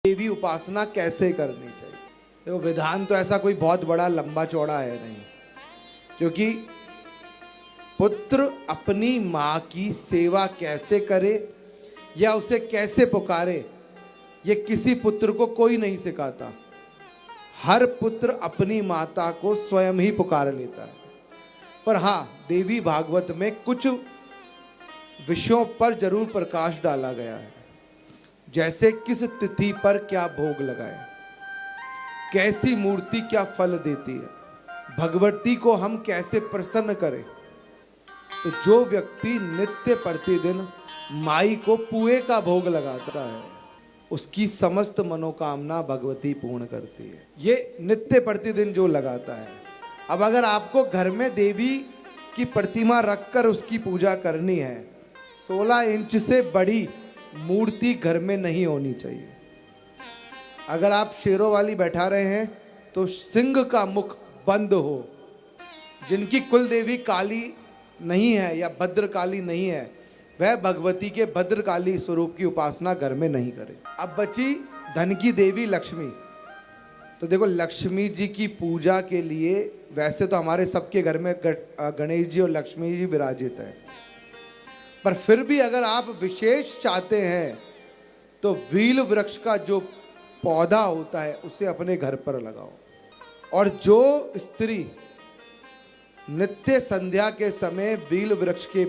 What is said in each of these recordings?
देवी उपासना कैसे करनी चाहिए। देखो विधान तो ऐसा कोई बहुत बड़ा लंबा चौड़ा है नहीं, क्योंकि पुत्र अपनी माँ की सेवा कैसे करे या उसे कैसे पुकारे, ये किसी पुत्र को कोई नहीं सिखाता। हर पुत्र अपनी माता को स्वयं ही पुकार लेता है। पर हाँ, देवी भागवत में कुछ विषयों पर जरूर प्रकाश डाला गया है, जैसे किस तिथि पर क्या भोग लगाए, कैसी मूर्ति क्या फल देती है, भगवती को हम कैसे प्रसन्न करें। तो जो व्यक्ति नित्य प्रतिदिन माई को पुए का भोग लगाता है, उसकी समस्त मनोकामना भगवती पूर्ण करती है। ये नित्य प्रतिदिन जो लगाता है। अब अगर आपको घर में देवी की प्रतिमा रखकर उसकी पूजा करनी है, 16 इंच से बड़ी मूर्ति घर में नहीं होनी चाहिए। अगर आप शेरों वाली बैठा रहे हैं तो सिंह का मुख बंद हो। जिनकी कुल देवी काली नहीं है या भद्रकाली नहीं है, वह भगवती के भद्रकाली स्वरूप की उपासना घर में नहीं करे। अब बची धन की देवी लक्ष्मी। तो देखो, लक्ष्मी जी की पूजा के लिए वैसे तो हमारे सबके घर में गणेश जी और लक्ष्मी जी विराजित है, पर फिर भी अगर आप विशेष चाहते हैं तो वील वृक्ष का जो पौधा होता है उसे अपने घर पर लगाओ। और जो स्त्री नित्य संध्या के समय वील वृक्ष के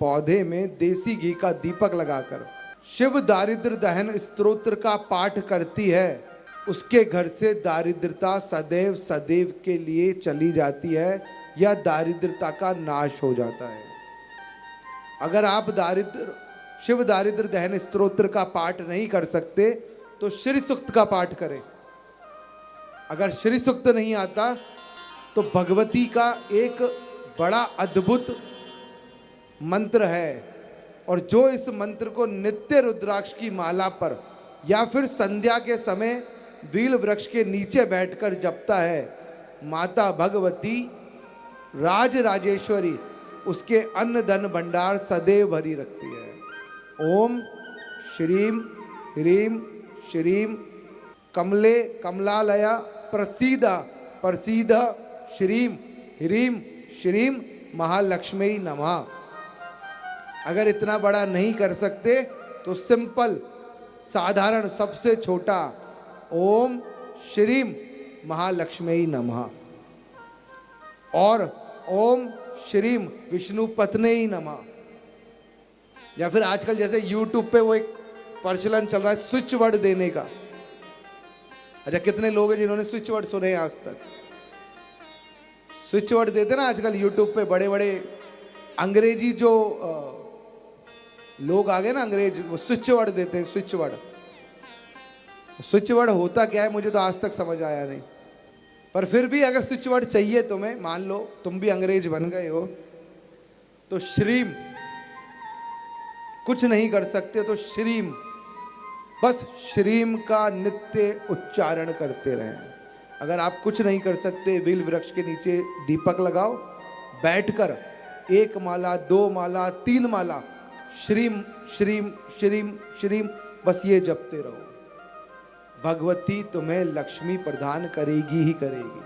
पौधे में देसी घी का दीपक लगाकर शिव दारिद्र दहन स्तोत्र का पाठ करती है, उसके घर से दारिद्रता सदैव सदैव के लिए चली जाती है या दारिद्रता का नाश हो जाता है। अगर आप शिव दारिद्र दहन स्तोत्र का पाठ नहीं कर सकते तो श्री सूक्त का पाठ करें। अगर श्री सूक्त नहीं आता तो भगवती का एक बड़ा अद्भुत मंत्र है, और जो इस मंत्र को नित्य रुद्राक्ष की माला पर या फिर संध्या के समय वील वृक्ष के नीचे बैठकर जपता है, माता भगवती राज राजेश्वरी उसके अन्न धन भंडार सदैव भरी रखती है। ओम श्रीम ह्रीम श्रीम कमले कमलालया प्रसीदा प्रसीद श्रीम ह्रीम श्रीम महालक्ष्मी नमः। अगर इतना बड़ा नहीं कर सकते तो सिंपल साधारण सबसे छोटा ओम श्रीम महालक्ष्मी नमः और ओम श्रीम विष्णु पत्नी नमः। या फिर आजकल जैसे YouTube पे वो एक प्रचलन चल रहा है स्विच वर्ड देने का। अच्छा, कितने लोग हैं जिन्होंने स्विच वर्ड सुने हैं आज तक? स्विच वर्ड देते ना आजकल YouTube पे बड़े बड़े अंग्रेजी जो लोग आ गए ना अंग्रेज, वो स्विच वर्ड देते हैं। स्विच वर्ड, स्विच वर्ड होता क्या है मुझे तो आज तक समझ आया नहीं। पर फिर भी अगर स्विच वर्ड चाहिए तुम्हें, मान लो तुम भी अंग्रेज बन गए हो, तो श्रीम, कुछ नहीं कर सकते तो श्रीम, बस श्रीम का नित्य उच्चारण करते रहें। अगर आप कुछ नहीं कर सकते, वील वृक्ष के नीचे दीपक लगाओ, बैठकर 1 माला 2 माला 3 माला श्रीम श्रीम श्रीम श्रीम बस ये जपते रहो। भगवती तुम्हें लक्ष्मी प्रदान करेगी ही करेगी।